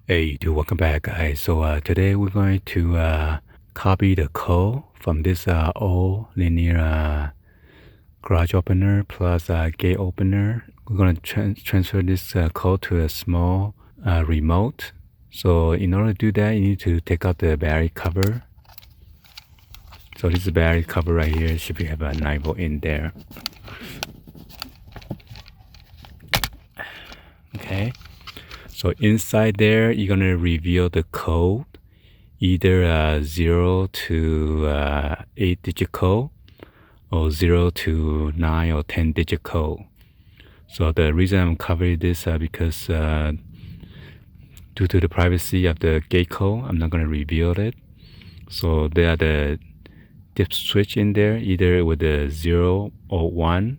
Hey, dude, welcome back, guys. So today we're going to copy the code from this old linear garage opener plus gate opener. We're going to transfer this code to a small remote. So in order to do that, you need to take out the battery cover. So this is the battery cover right here. It should have a 9-volt in there. Okay. So inside there, you're going to reveal the code, either 0 to 8-digit code or 0 to 9 or 10-digit code. So the reason I'm covering this because due to the privacy of the gate code, I'm not going to reveal it. So there are the dip switch in there, either with a 0 or 1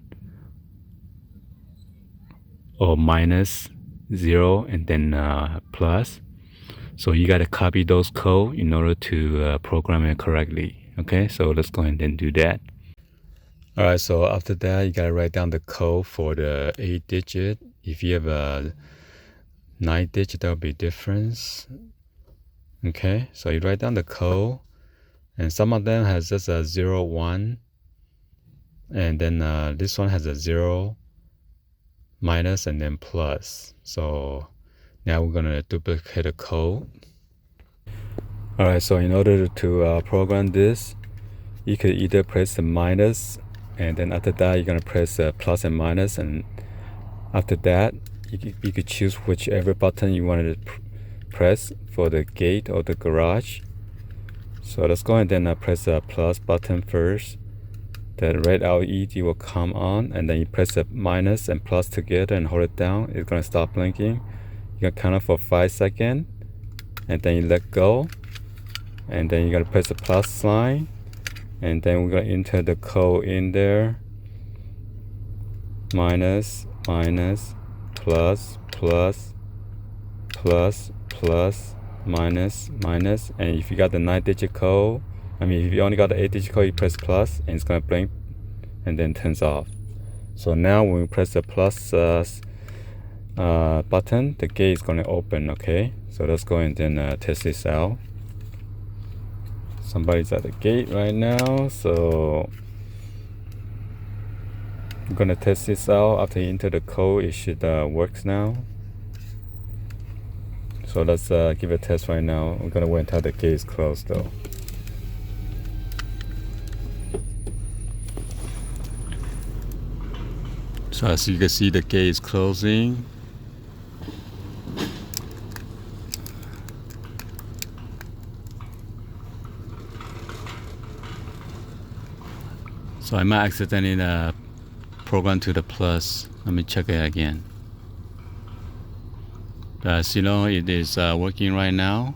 or minus 0 and then plus. So you got to copy those code in order to program it correctly. Okay, so let's go ahead and do that. All right, so after that, you got to write down the code for the 8-digit. If you have a 9-digit, that'll be difference. Okay, so you write down the code, and some of them has just a 0, 1, and then this one has a 0, minus, and then plus. So now we're gonna duplicate the code. All right, so in order to program this, you could either press the minus, and then after that you're gonna press plus and minus, and after that you could choose whichever button you wanted to press for the gate or the garage. So let's go ahead and press the plus button first. The red LED will come on, and then you press the minus and plus together and hold it down. It's gonna stop blinking. You can count it for 5 seconds, and then you let go, and then you gotta press the plus sign, and then we're gonna enter the code in there. Minus, minus, plus, plus, plus, plus, minus, minus. And if you got the 9-digit code, if you only got the 8-digit code, you press plus, and it's gonna blink and then turns off. So now when we press the plus button, the gate is gonna open. Okay, so let's go and then test this out. Somebody's at the gate right now, so I'm gonna test this out. After you enter the code, it should works now. So let's give it a test right now. We're gonna wait until the gate is closed though. So as you can see, the gate is closing. So I might accidentally program to the plus. Let me check it again. But as you know, it is working right now.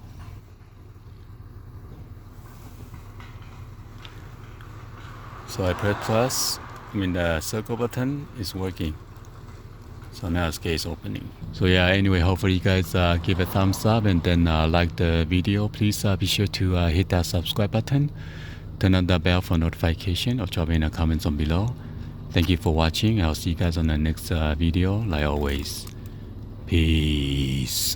So I press plus. The circle button is working. So now the gate is opening. So yeah, anyway, hopefully you guys give a thumbs up and then like the video. Please be sure to hit that subscribe button. Turn on the bell for notification or drop in the comments on below. Thank you for watching. I'll see you guys on the next video like always. Peace.